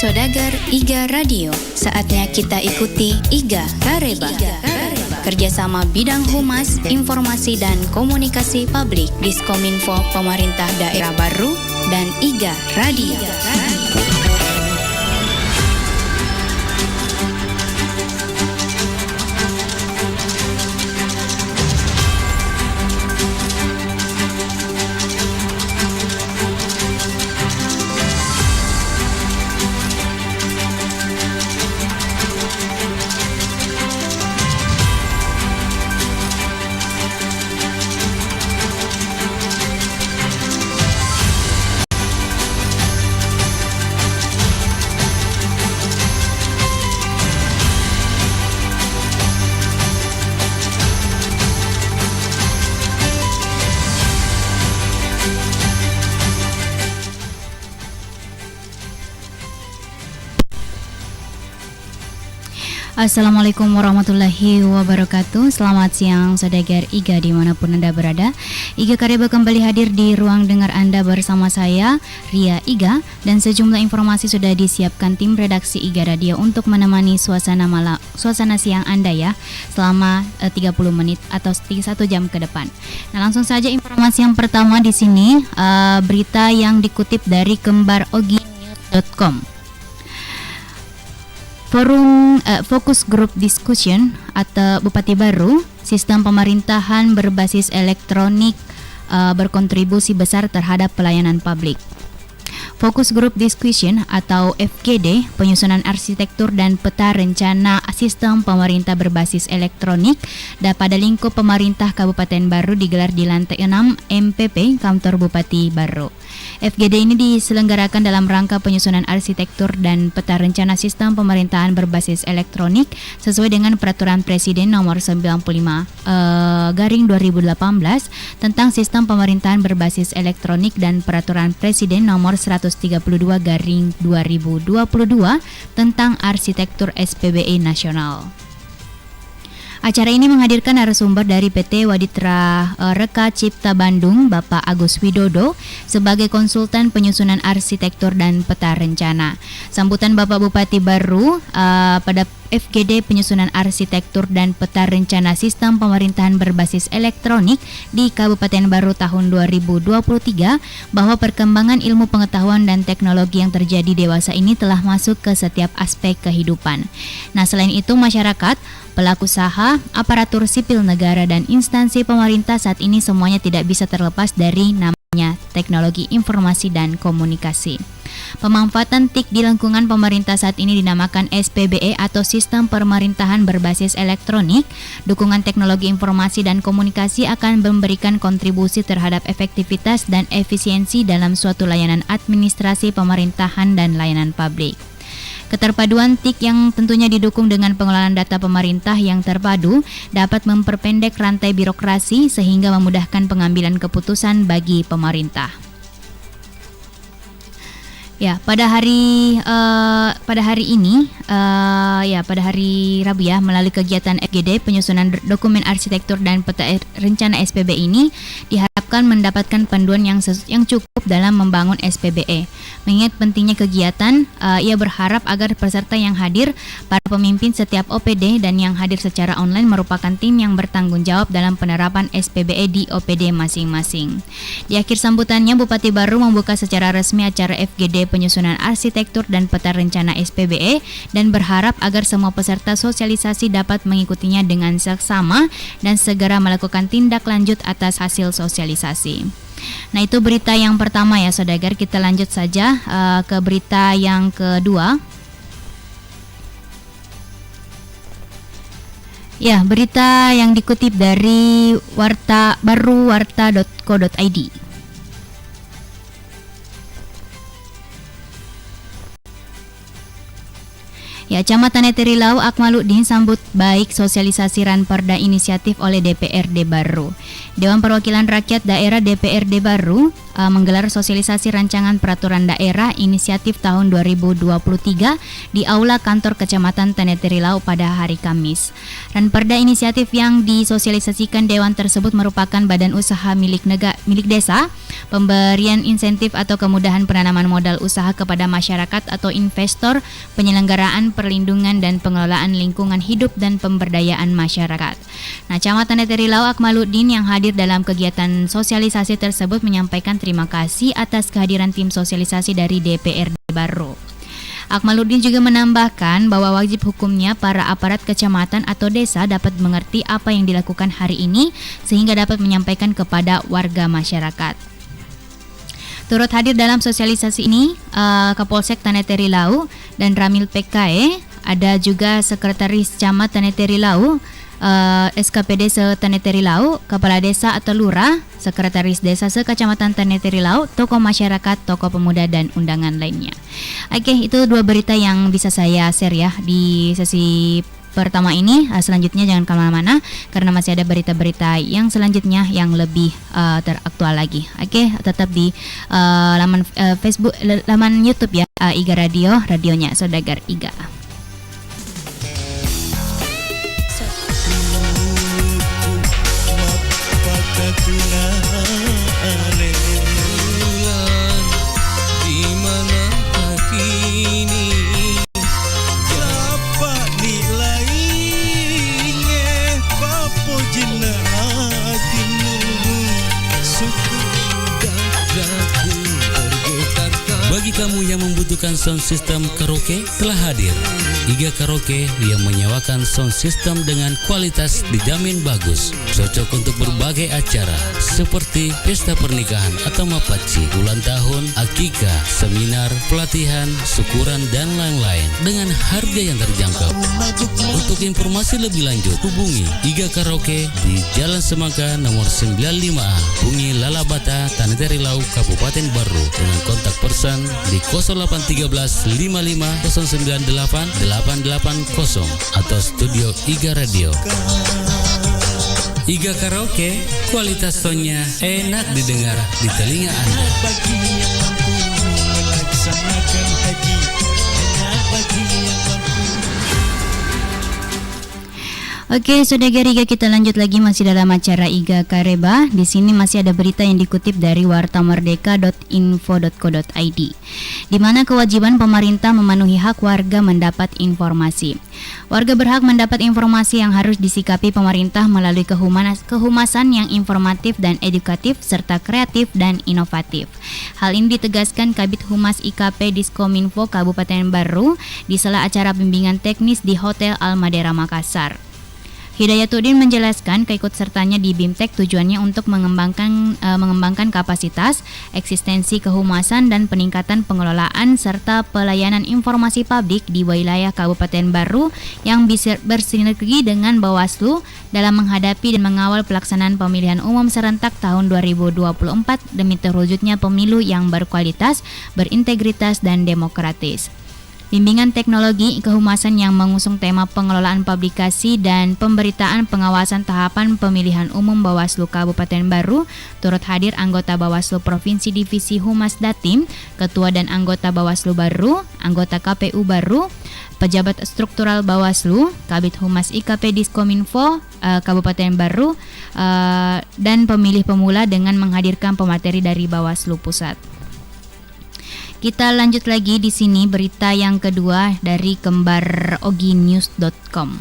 Sodagar IGA Radio, saatnya kita ikuti IGA Kareba. Kerjasama bidang humas, informasi dan komunikasi publik Diskominfo Pemerintah Daerah Baru dan IGA Radio. Assalamualaikum warahmatullahi wabarakatuh. Selamat siang Sodagar IGA dimanapun Anda berada. IGA Kareba kembali hadir di ruang dengar Anda bersama saya Ria IGA, dan sejumlah informasi sudah disiapkan tim redaksi IGA Radio untuk menemani suasana siang Anda ya selama 30 menit atau 1 jam ke depan. Nah, langsung saja informasi yang pertama di sini, berita yang dikutip dari kembaroginews.com. Forum Focus Group Discussion atau Bupati Baru, sistem pemerintahan berbasis elektronik berkontribusi besar terhadap pelayanan publik. Fokus Group Discussion atau FGD, penyusunan arsitektur dan peta rencana sistem pemerintah berbasis elektronik pada lingkup pemerintah Kabupaten Baru digelar di lantai 6 MPP Kantor Bupati Baru. FGD ini diselenggarakan dalam rangka penyusunan arsitektur dan peta rencana sistem pemerintahan berbasis elektronik sesuai dengan Peraturan Presiden Nomor 95/2018 tentang sistem pemerintahan berbasis elektronik dan Peraturan Presiden Nomor 132/2022 tentang arsitektur SPBE nasional. Acara ini menghadirkan narasumber dari PT Waditra Reka Cipta Bandung, Bapak Agus Widodo, sebagai konsultan penyusunan arsitektur dan peta rencana. Sambutan Bapak Bupati Baru pada FGD penyusunan arsitektur dan peta rencana sistem pemerintahan berbasis elektronik di Kabupaten Baru tahun 2023 bahwa perkembangan ilmu pengetahuan dan teknologi yang terjadi dewasa ini telah masuk ke setiap aspek kehidupan. Nah, selain itu masyarakat, pelaku usaha, aparatur sipil negara dan instansi pemerintah saat ini semuanya tidak bisa terlepas dari namanya teknologi informasi dan komunikasi. Pemanfaatan TIK di lingkungan pemerintah saat ini dinamakan SPBE atau Sistem Pemerintahan Berbasis Elektronik. Dukungan teknologi informasi dan komunikasi akan memberikan kontribusi terhadap efektivitas dan efisiensi dalam suatu layanan administrasi pemerintahan dan layanan publik. Keterpaduan TIK yang tentunya didukung dengan pengelolaan data pemerintah yang terpadu dapat memperpendek rantai birokrasi sehingga memudahkan pengambilan keputusan bagi pemerintah. Ya, pada hari Rabu ya, melalui kegiatan FGD penyusunan dokumen arsitektur dan peta rencana SPB ini diharapkan mendapatkan panduan yang cukup dalam membangun SPBE. Mengingat pentingnya kegiatan, ia berharap agar peserta yang hadir, para pemimpin setiap OPD dan yang hadir secara online merupakan tim yang bertanggung jawab dalam penerapan SPBE di OPD masing-masing. Di akhir sambutannya, Bupati Baru membuka secara resmi acara FGD penyusunan arsitektur dan peta rencana SPBE dan berharap agar semua peserta sosialisasi dapat mengikutinya dengan seksama dan segera melakukan tindak lanjut atas hasil sosialisasi. Nah, itu berita yang pertama ya Saudagar. Kita lanjut saja ke berita yang kedua. Ya, berita yang dikutip dari warta.co.id. Ya, Camat Tanetirilau Akmaluddin sambut baik sosialisasi Ranperda inisiatif oleh DPRD Baru. Dewan Perwakilan Rakyat Daerah DPRD Baru menggelar sosialisasi rancangan peraturan daerah inisiatif tahun 2023 di Aula Kantor Kecamatan Tanetirilau pada hari Kamis. Ranperda inisiatif yang disosialisasikan Dewan tersebut merupakan badan usaha milik negara milik desa, pemberian insentif atau kemudahan penanaman modal usaha kepada masyarakat atau investor, penyelenggaraan perlindungan dan pengelolaan lingkungan hidup dan pemberdayaan masyarakat. Nah, Camat Tanah Lau Akmaluddin yang hadir dalam kegiatan sosialisasi tersebut menyampaikan terima kasih atas kehadiran tim sosialisasi dari DPRD Baru. Akmaluddin juga menambahkan bahwa wajib hukumnya para aparat kecamatan atau desa dapat mengerti apa yang dilakukan hari ini sehingga dapat menyampaikan kepada warga masyarakat. Turut hadir dalam sosialisasi ini Kapolsek Tanah Lau dan Ramil PKE, ada juga Sekretaris Camat Tanah Lau, SKPD se-Tanah Lau, Kepala Desa atau Lurah, Sekretaris Desa se-Kecamatan Tanah Lau, tokoh masyarakat, tokoh pemuda, dan undangan lainnya. Oke, itu dua berita yang bisa saya share ya di sesi pertama ini. Selanjutnya jangan kemana-mana karena masih ada berita-berita yang selanjutnya yang lebih teraktual lagi. Oke, tetap di laman Facebook, laman YouTube ya, IGA Radio, radionya Saudagar IGA. Bagi kamu yang membutuhkan sound system karaoke, telah hadir IGA Karaoke yang menyewakan sound system dengan kualitas dijamin bagus, cocok untuk berbagai acara seperti pesta pernikahan atau mapaci, ulang tahun, akikah, seminar, pelatihan, syukuran, dan lain-lain dengan harga yang terjangkau. Untuk informasi lebih lanjut, hubungi IGA Karaoke di Jalan Semangka nomor 95A, Bungi Lalabata, Tanah Lau, Kabupaten Baru dengan kontak person di 0813 55 098 880 atau studio IGA Radio. IGA Karaoke, kualitas soundnya enak didengar di telinga Anda. Bagi yang mampu melaksanakan haji, bagi yang mampu. Oke, Saudagar IGA, kita lanjut lagi masih dalam acara IGA Kareba. Di sini masih ada berita yang dikutip dari wartamerdeka.info.co.id, di mana kewajiban pemerintah memenuhi hak warga mendapat informasi. Warga berhak mendapat informasi yang harus disikapi pemerintah melalui kehumasan yang informatif dan edukatif serta kreatif dan inovatif. Hal ini ditegaskan Kabid Humas IKP Diskominfo Kabupaten Baru di sela acara bimbingan teknis di Hotel Almadera Makassar. Hidayatuddin menjelaskan keikutsertanya di BIMTEK tujuannya untuk mengembangkan kapasitas, eksistensi kehumasan dan peningkatan pengelolaan serta pelayanan informasi publik di wilayah Kabupaten Baru yang bersinergi dengan Bawaslu dalam menghadapi dan mengawal pelaksanaan pemilihan umum serentak tahun 2024 demi terwujudnya pemilu yang berkualitas, berintegritas dan demokratis. Bimbingan teknologi kehumasan yang mengusung tema pengelolaan publikasi dan pemberitaan pengawasan tahapan pemilihan umum Bawaslu Kabupaten Baru turut hadir anggota Bawaslu Provinsi Divisi Humas Datim, Ketua dan anggota Bawaslu Baru, anggota KPU Baru, pejabat struktural Bawaslu, Kabid Humas IKP Diskominfo Kabupaten Baru, dan pemilih pemula dengan menghadirkan pemateri dari Bawaslu Pusat. Kita lanjut lagi di sini berita yang kedua dari kembaroginews.com.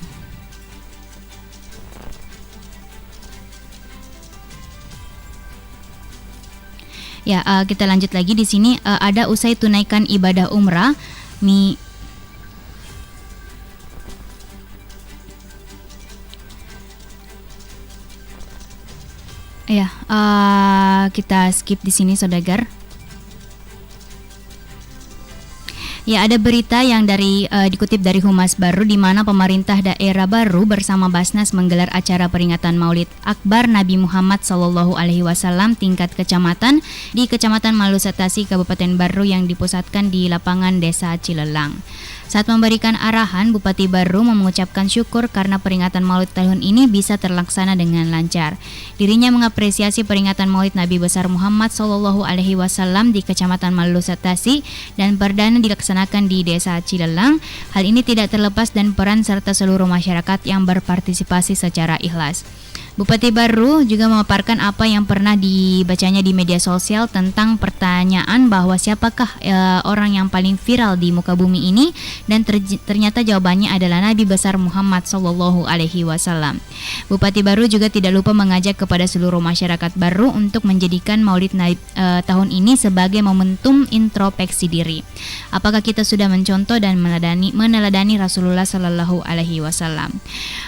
Ya, kita lanjut lagi di sini ada usai tunaikan ibadah umrah kita skip di sini Saudagar. Ya, ada berita yang dikutip dari Humas Baru di mana pemerintah daerah Baru bersama Basnas menggelar acara peringatan Maulid Akbar Nabi Muhammad SAW tingkat kecamatan di Kecamatan Malusatasi Kabupaten Baru yang dipusatkan di lapangan Desa Cilelang. Saat memberikan arahan, Bupati Baru mengucapkan syukur karena peringatan Maulid tahun ini bisa terlaksana dengan lancar. Dirinya mengapresiasi peringatan Maulid Nabi besar Muhammad SAW di Kecamatan Malusatasi dan perdana dilaksanakan di Desa Cilelang. Hal ini tidak terlepas dan peran serta seluruh masyarakat yang berpartisipasi secara ikhlas. Bupati Baru juga memaparkan apa yang pernah dibacanya di media sosial tentang pertanyaan bahwa siapakah orang yang paling viral di muka bumi ini, dan ternyata jawabannya adalah Nabi besar Muhammad Sallallahu Alaihi Wasallam. Bupati Baru juga tidak lupa mengajak kepada seluruh masyarakat Baru untuk menjadikan Maulid tahun ini sebagai momentum introspeksi diri. Apakah kita sudah mencontoh dan meneladani Rasulullah Sallallahu Alaihi Wasallam?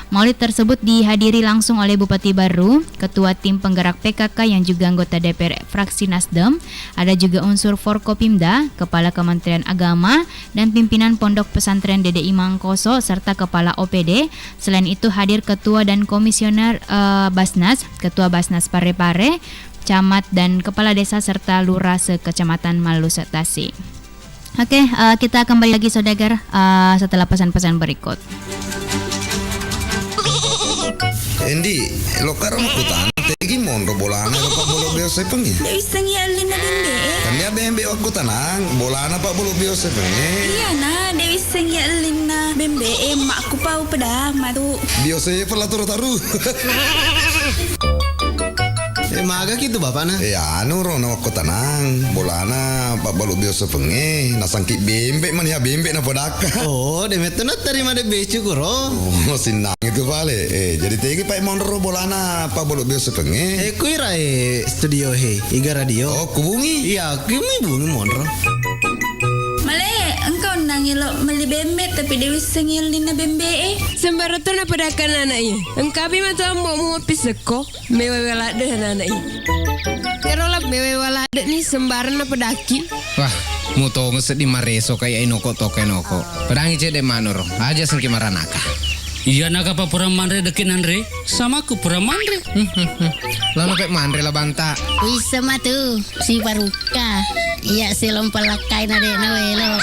Maulid tersebut dihadiri langsung oleh Bupati Baru, Ketua Tim Penggerak PKK yang juga anggota DPR fraksi Nasdem, ada juga unsur Forkopimda, Kepala Kementerian Agama, dan pimpinan Pondok Pesantren DDI Mangkoso serta Kepala OPD. Selain itu hadir Ketua dan Komisioner Basnas, Ketua Basnas Parepare, Camat dan Kepala Desa serta Lurah se-Kecamatan Malusa Tasik. Oke, kita kembali lagi saudagar setelah pesan-pesan berikut. Endi, lo karang kutan tegi mon bolana pak bolo biasa pengi. Dia iseng ya Lina bembe. Kan dia bembe aku tenang, bolana pak bolo biasa pengi. Iya nah, dia iseng ya Lina bembe. Mak aku pau pedang madu. Biasa pala taru. Maga gitu bapak na. Ya rono aku tenang, bolana pak bolo biasa pengi. Nasangki bembe man ya bembe na podaka. Oh, demet na terima de becu kuro. Oh, sinang itu vale. Jadi tegi pak monro bolana pak bolo biasa pengi. Kuira studio Iga Radio. Oh, kubungi. Iya, kami bungi monro. Male, engkau nangilo meli bembe tapi dia iseng ya Lina bembe. Sembara tu na padakan anaknya. Engkau bima tu mau piseko mewewala deh anaknya. Kero lah mewewala deh ni sembaran na padaki. Wah, muto ngeset di mareso kayak inoko toke noko. Pedangi cede manur, aja sengki maranaka. Iya naka pa pura manre dekin Andre, sama ku pura manre. Lalu pek manre lah banta. Bisa mah tuh si Baruka. Iya si lompalakai na deh nawelo.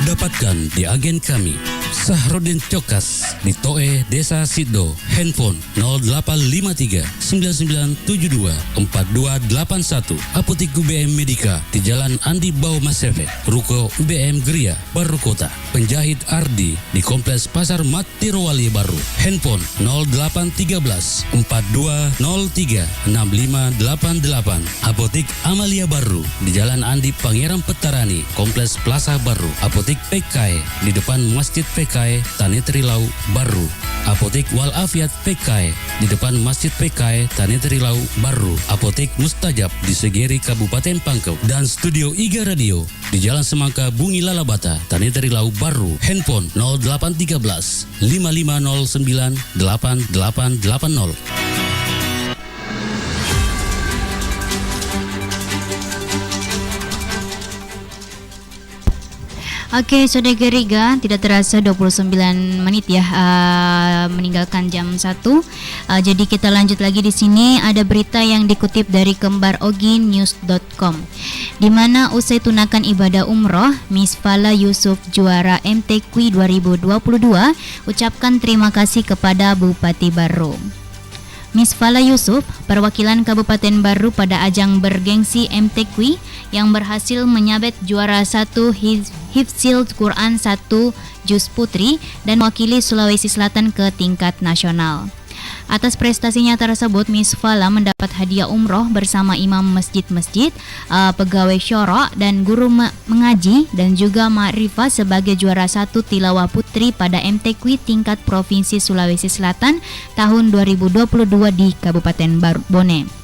Dapatkan di agen kami Sahrudin Cokas di Toe Desa Sido, handphone 0853 9972 4281, Apotik UBM Medika di Jalan Andi Bau Maseve, Ruko UBM Geria, Baru Kota. Penjahit Ardi di Kompleks Pasar Matirowali Baru, handphone 0813 4203 6588, Apotik Amalia Baru di Jalan Andi Pangeran Petarani, Kompleks Plaza Baru, Apotik PKI di depan Masjid PKI Tanetrilau Baru, Apotik Walafiat PKI di depan Masjid PKI Tanetrilau Baru, Apotik Mustajab di Segeri Kabupaten Pangkep, dan Studio Iga Radio di Jalan Semangka Bungi Lalabata Tanetrilau Baru, handphone 0813 5509 8880. Oke, Saudara Riga, tidak terasa 29 menit ya meninggalkan jam 1. Jadi kita lanjut lagi di sini. Ada berita yang dikutip dari kembaroginews.com, di mana usai tunaikan ibadah umroh, Miss Fala Yusuf juara MTQ 2022 ucapkan terima kasih kepada Bupati Baru. Miss Fala Yusuf, perwakilan Kabupaten Baru pada ajang bergengsi MTQ yang berhasil menyabet juara 1 Hifzil Quran 1 Juz Putri dan mewakili Sulawesi Selatan ke tingkat nasional. Atas prestasinya tersebut, Miss Fala mendapat hadiah umroh bersama imam masjid-masjid, pegawai syara dan guru mengaji, dan juga Ma'rifah sebagai juara 1 tilawah putri pada MTQ tingkat Provinsi Sulawesi Selatan tahun 2022 di Kabupaten Bone.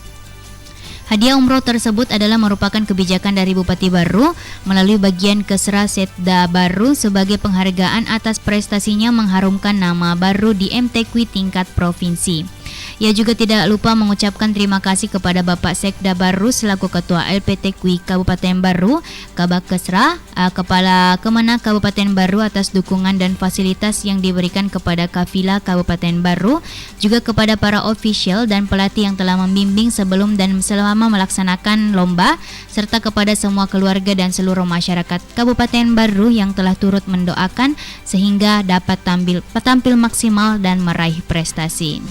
Hadiah umroh tersebut adalah merupakan kebijakan dari Bupati Baru melalui bagian Kesra Setda Baru sebagai penghargaan atas prestasinya mengharumkan nama Baru di MTQ tingkat provinsi. Ia juga tidak lupa mengucapkan terima kasih kepada Bapak Sekda Baru selaku Ketua LPTQ Kabupaten Baru, Kabak Kesra, Kepala Kemenak Kabupaten Baru atas dukungan dan fasilitas yang diberikan kepada Kafilah Kabupaten Baru, juga kepada para ofisial dan pelatih yang telah membimbing sebelum dan selama melaksanakan lomba, serta kepada semua keluarga dan seluruh masyarakat Kabupaten Baru yang telah turut mendoakan sehingga dapat tampil maksimal dan meraih prestasi.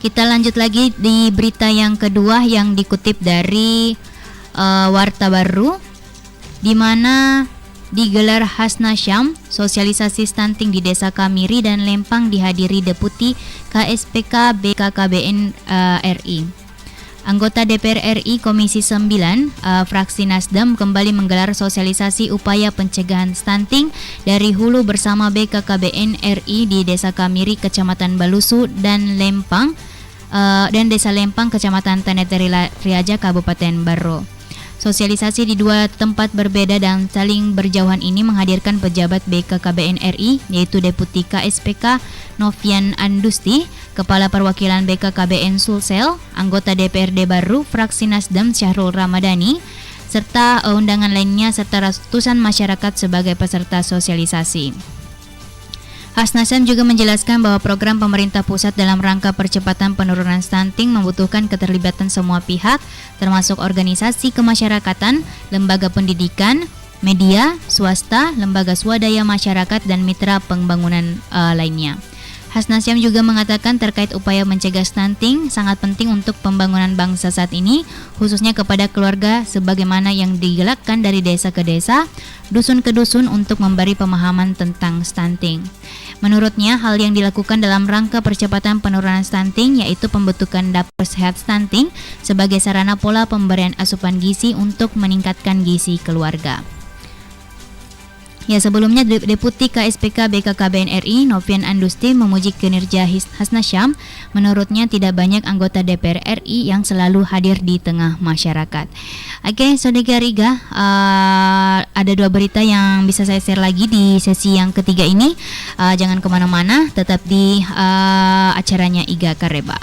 Kita lanjut lagi di berita yang kedua yang dikutip dari Warta Baru, di mana digelar Hasnasyam, sosialisasi stunting di Desa Kamiri dan Lempang dihadiri Deputi KSPK BKKBN RI. Anggota DPR RI Komisi 9 fraksi Nasdem kembali menggelar sosialisasi upaya pencegahan stunting dari hulu bersama BKKBN RI di Desa Kamiri, Kecamatan Balusu dan Lempang dan Desa Lempang, Kecamatan Taneteri Riaja, Kabupaten Barro. Sosialisasi di dua tempat berbeda dan saling berjauhan ini menghadirkan pejabat BKKBN RI, yaitu Deputi KSPK Novian Andusti, Kepala Perwakilan BKKBN Sulsel, anggota DPRD Baru, fraksi Nasdem Syahrul Ramadhani, serta undangan lainnya serta ratusan masyarakat sebagai peserta sosialisasi. Hasnasyam juga menjelaskan bahwa program pemerintah pusat dalam rangka percepatan penurunan stunting membutuhkan keterlibatan semua pihak, termasuk organisasi kemasyarakatan, lembaga pendidikan, media, swasta, lembaga swadaya masyarakat, dan mitra pembangunan lainnya. Hasnasyam juga mengatakan terkait upaya mencegah stunting sangat penting untuk pembangunan bangsa saat ini, khususnya kepada keluarga sebagaimana yang digalakkan dari desa ke desa, dusun ke dusun untuk memberi pemahaman tentang stunting. Menurutnya, hal yang dilakukan dalam rangka percepatan penurunan stunting yaitu pembentukan dapur sehat stunting sebagai sarana pola pemberian asupan gizi untuk meningkatkan gizi keluarga. Ya, sebelumnya Deputi KSPK BKKBN RI Novian Andusti memuji kinerja Hasnasyam. Menurutnya tidak banyak anggota DPR RI yang selalu hadir di tengah masyarakat. Oke, Saudara Iga, ada dua berita yang bisa saya share lagi di sesi yang ketiga ini. Jangan kemana-mana, tetap di acaranya Iga Kareba.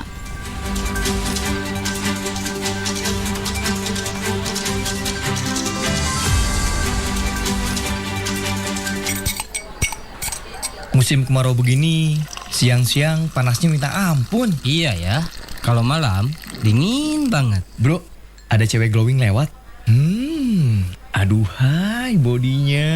Musim kemarau begini, siang-siang panasnya minta ampun. Iya ya, kalau malam dingin banget. Bro, ada cewek glowing lewat. Aduhai bodinya.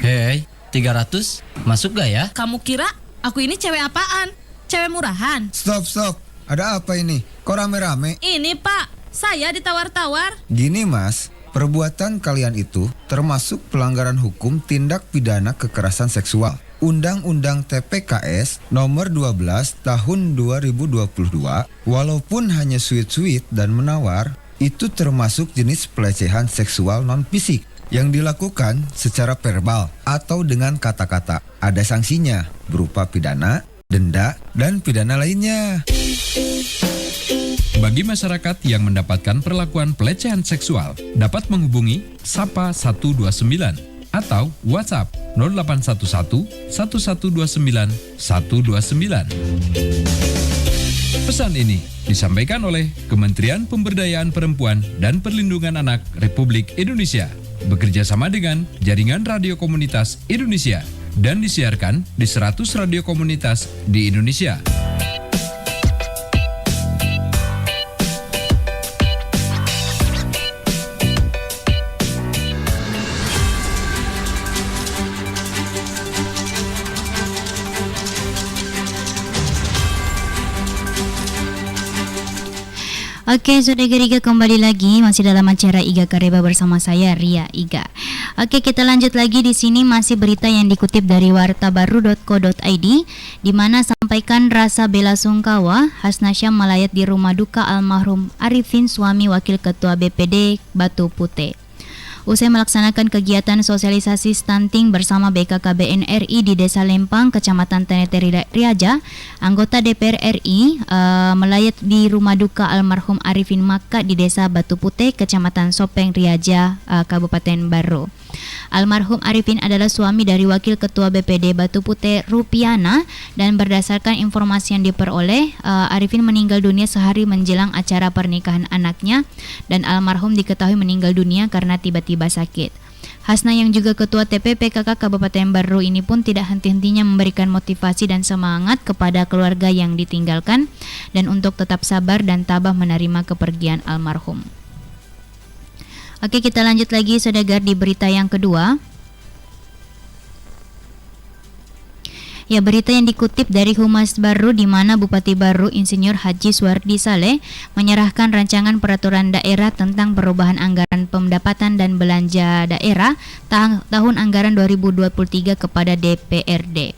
Hei, 300, masuk gak ya? Kamu kira aku ini cewek apaan? Cewek murahan? Stop. Ada apa ini? Kok rame-rame? Ini Pak, saya ditawar-tawar. Gini Mas, perbuatan kalian itu termasuk pelanggaran hukum tindak pidana kekerasan seksual. Undang-Undang TPKS nomor 12 tahun 2022, walaupun hanya sweet-sweet dan menawar, itu termasuk jenis pelecehan seksual non-fisik yang dilakukan secara verbal atau dengan kata-kata. Ada sanksinya berupa pidana, denda, dan pidana lainnya. Bagi masyarakat yang mendapatkan perlakuan pelecehan seksual, dapat menghubungi Sapa 129 atau WhatsApp 0811 1129 129. Pesan ini disampaikan oleh Kementerian Pemberdayaan Perempuan dan Perlindungan Anak Republik Indonesia bekerjasama dengan Jaringan Radio Komunitas Indonesia dan disiarkan di 100 radio komunitas di Indonesia. Oke, Saudara Iga kembali lagi masih dalam acara Iga Kareba bersama saya Ria Iga. Oke, kita lanjut lagi di sini masih berita yang dikutip dari wartabaru.co.id di mana sampaikan rasa bela sungkawa Hasnasyam melayat di rumah duka almarhum Arifin suami Wakil Ketua BPD Batu Putih. Usai melaksanakan kegiatan sosialisasi stunting bersama BKKBN RI di Desa Lempang, Kecamatan Taneteri Riaja, anggota DPR RI melayat di rumah duka almarhum Arifin Maka di Desa Batu Putih, Kecamatan Sopeng Riaja, Kabupaten Barro. Almarhum Arifin adalah suami dari Wakil Ketua BPD Batu Putih Rupiana dan berdasarkan informasi yang diperoleh, Arifin meninggal dunia sehari menjelang acara pernikahan anaknya dan almarhum diketahui meninggal dunia karena tiba-tiba sakit. Hasna yang juga Ketua TPPKK Kabupaten Barro ini pun tidak henti-hentinya memberikan motivasi dan semangat kepada keluarga yang ditinggalkan dan untuk tetap sabar dan tabah menerima kepergian almarhum. Oke, kita lanjut lagi Saudara di berita yang kedua. Ya, berita yang dikutip dari Humas Baru di mana Bupati Baru Insinyur Haji Suwardi Saleh menyerahkan rancangan peraturan daerah tentang perubahan anggaran pendapatan dan belanja daerah tahun anggaran 2023 kepada DPRD.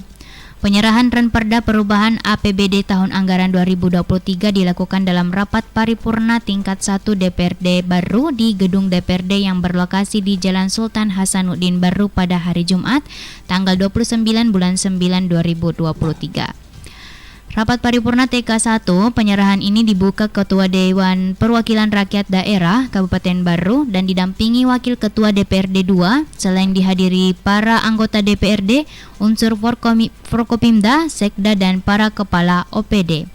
Penyerahan Renperda Perubahan APBD tahun anggaran 2023 dilakukan dalam rapat paripurna tingkat 1 DPRD Baru di gedung DPRD yang berlokasi di Jalan Sultan Hasanuddin Baru pada hari Jumat, tanggal 29 bulan 9 2023. Rapat paripurna TK1, penyerahan ini dibuka Ketua Dewan Perwakilan Rakyat Daerah Kabupaten Baru dan didampingi Wakil Ketua DPRD 2, selain dihadiri para anggota DPRD, unsur Forkopimda, Sekda dan para kepala OPD.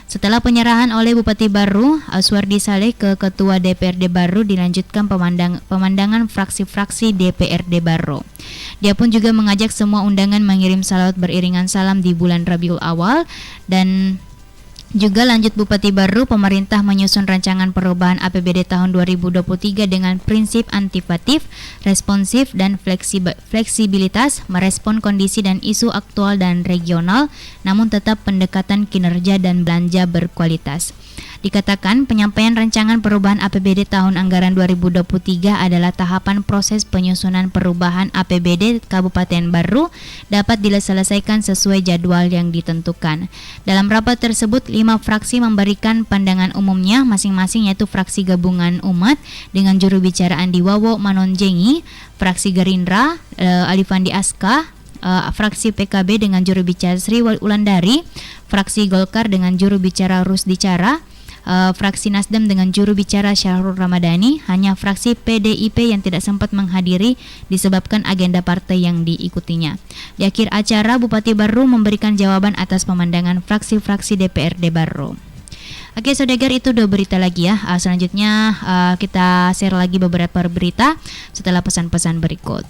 Setelah penyerahan oleh Bupati Baru Suwardi Saleh ke Ketua DPRD Baru, dilanjutkan pemandangan fraksi-fraksi DPRD Baru. Dia pun juga mengajak semua undangan mengirim salawat beriringan salam di bulan Rabiul Awal. Dan juga lanjut Bupati Baru, pemerintah menyusun rancangan perubahan APBD tahun 2023 dengan prinsip antisipatif, responsif, dan fleksibilitas, merespon kondisi dan isu aktual dan regional, namun tetap pendekatan kinerja dan belanja berkualitas. Dikatakan penyampaian rancangan perubahan APBD tahun anggaran 2023 adalah tahapan proses penyusunan perubahan APBD Kabupaten Baru dapat diselesaikan sesuai jadwal yang ditentukan. Dalam rapat tersebut, 5 fraksi memberikan pandangan umumnya masing-masing, yaitu fraksi Gabungan Umat dengan juru bicara Andi Wawo Manonjengi, fraksi Gerindra Alifandi Aska, fraksi PKB dengan juru bicara Sri Wulandari, fraksi Golkar dengan juru bicara Rusdi Cara, fraksi Nasdem dengan juru bicara Syahrul Ramadhani. Hanya fraksi PDIP yang tidak sempat menghadiri disebabkan agenda partai yang diikutinya. Di akhir acara, Bupati Baru memberikan jawaban atas pemandangan fraksi-fraksi DPRD Baru. Oke, saudagar, itu 2 berita lagi ya. Selanjutnya kita share lagi beberapa berita setelah pesan-pesan berikut.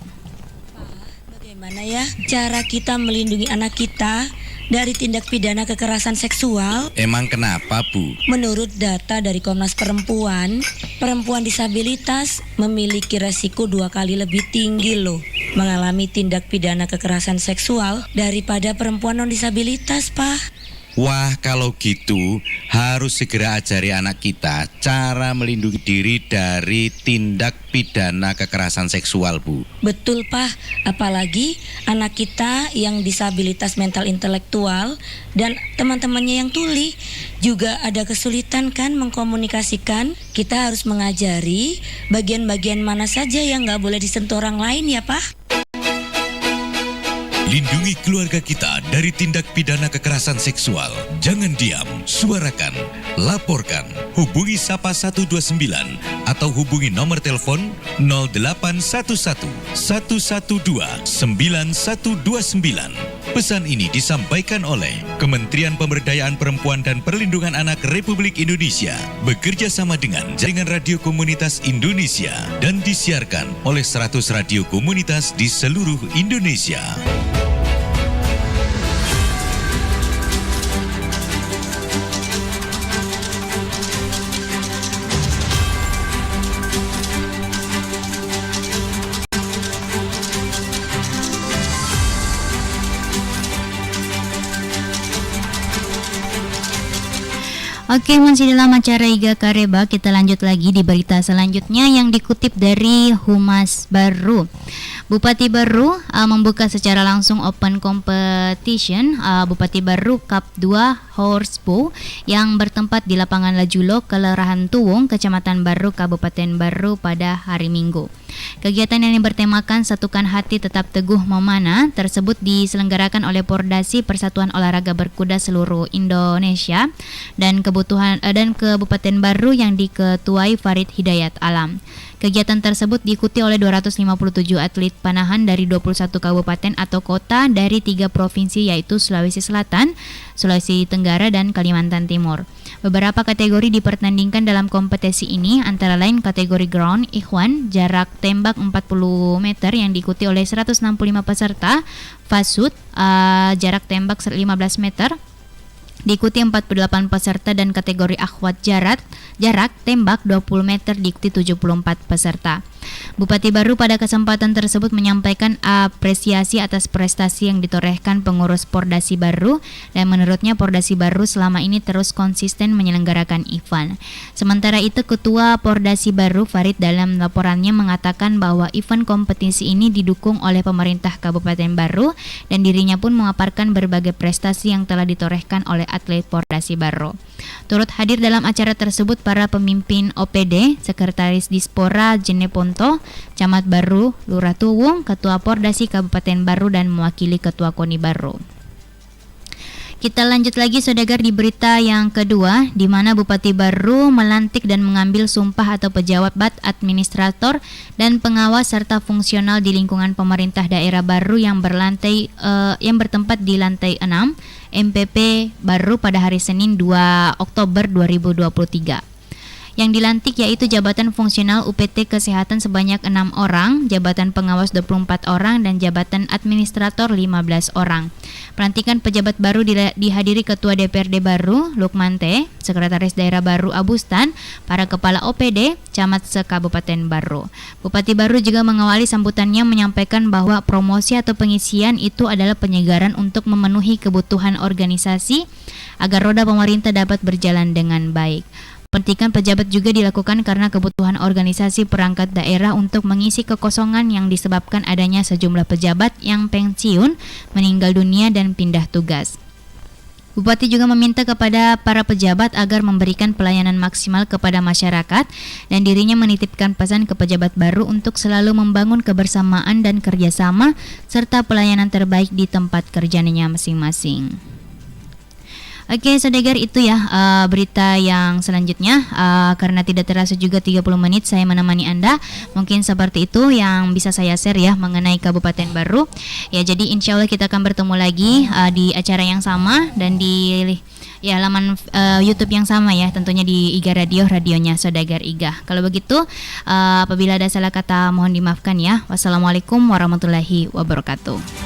Bagaimana ya cara kita melindungi anak kita dari tindak pidana kekerasan seksual? Emang kenapa, Bu? Menurut data dari Komnas Perempuan, perempuan disabilitas memiliki resiko 2 kali lebih tinggi loh mengalami tindak pidana kekerasan seksual daripada perempuan non-disabilitas, Pak. Wah, kalau gitu harus segera ajari anak kita cara melindungi diri dari tindak pidana kekerasan seksual, Bu. Betul, Pak. Apalagi anak kita yang disabilitas mental intelektual dan teman-temannya yang tuli juga ada kesulitan kan mengkomunikasikan. Kita harus mengajari bagian-bagian mana saja yang nggak boleh disentuh orang lain ya, Pak. Lindungi keluarga kita dari tindak pidana kekerasan seksual. Jangan diam, suarakan, laporkan. Hubungi Sapa 129 atau hubungi nomor telepon 0811 112 9129. Pesan ini disampaikan oleh Kementerian Pemberdayaan Perempuan dan Perlindungan Anak Republik Indonesia bekerja sama dengan Jaringan Radio Komunitas Indonesia dan disiarkan oleh 100 radio komunitas di seluruh Indonesia. Oke, masih dalam acara Iga Kareba, kita lanjut lagi di berita selanjutnya yang dikutip dari Humas Baru. Bupati Baru membuka secara langsung open competition Bupati Baru Cup 2 Horsebow yang bertempat di lapangan Lajulo, Kelurahan Tuwung, Kecamatan Baru, Kabupaten Baru pada hari Minggu. Kegiatan yang bertemakan Satukan Hati Tetap Teguh Memanah tersebut diselenggarakan oleh Pordasi Persatuan Olahraga Berkuda Seluruh Indonesia dan Kabupaten Baru yang diketuai Farid Hidayat Alam. Kegiatan tersebut diikuti oleh 257 atlet panahan dari 21 kabupaten atau kota dari 3 provinsi yaitu Sulawesi Selatan, Sulawesi Tenggara, dan Kalimantan Timur. Beberapa kategori dipertandingkan dalam kompetisi ini antara lain kategori ground ikhwan, jarak tembak 40 meter yang diikuti oleh 165 peserta, fast shoot, jarak tembak 15 meter, diikuti 48 peserta dan kategori akhwat jarak tembak 20 meter diikuti 74 peserta. Bupati Baru pada kesempatan tersebut menyampaikan apresiasi atas prestasi yang ditorehkan pengurus Pordasi Baru dan menurutnya Pordasi Baru selama ini terus konsisten menyelenggarakan event. Sementara itu Ketua Pordasi Baru Farid dalam laporannya mengatakan bahwa event kompetisi ini didukung oleh pemerintah Kabupaten Baru dan dirinya pun memaparkan berbagai prestasi yang telah ditorehkan oleh atlet Pordasi Baru. Turut hadir dalam acara tersebut para pemimpin OPD, Sekretaris Dispora Jeneponto, Camat Baru, Lurah Tuwung, Ketua Pordasi Kabupaten Baru dan mewakili Ketua KONI Baru. Kita lanjut lagi saudagar di berita yang kedua, di mana Bupati Baru melantik dan mengambil sumpah atau pejabat administrator dan pengawas serta fungsional di lingkungan pemerintah daerah Baru yang bertempat di lantai 6 MPP Baru pada hari Senin 2 Oktober 2023. Yang dilantik yaitu jabatan fungsional UPT Kesehatan sebanyak 6 orang, jabatan pengawas 24 orang, dan jabatan administrator 15 orang. Pelantikan pejabat baru dihadiri Ketua DPRD Baru, Lukman T, Sekretaris Daerah Baru Abustan, para kepala OPD, camat se-Kabupaten Baru. Bupati Baru juga mengawali sambutannya menyampaikan bahwa promosi atau pengisian itu adalah penyegaran untuk memenuhi kebutuhan organisasi agar roda pemerintah dapat berjalan dengan baik. Pelantikan pejabat juga dilakukan karena kebutuhan organisasi perangkat daerah untuk mengisi kekosongan yang disebabkan adanya sejumlah pejabat yang pensiun, meninggal dunia, dan pindah tugas. Bupati juga meminta kepada para pejabat agar memberikan pelayanan maksimal kepada masyarakat dan dirinya menitipkan pesan ke pejabat baru untuk selalu membangun kebersamaan dan kerjasama serta pelayanan terbaik di tempat kerjanya masing-masing. Oke, saudagar, itu ya berita yang selanjutnya. Karena tidak terasa juga 30 menit saya menemani Anda. Mungkin seperti itu yang bisa saya share ya mengenai Kabupaten Baru. Ya, jadi insya Allah kita akan bertemu lagi di acara yang sama dan di laman YouTube yang sama ya, tentunya di IGA Radio, radionya Saudagar IGA. Kalau begitu, apabila ada salah kata mohon dimaafkan ya. Wassalamualaikum warahmatullahi wabarakatuh.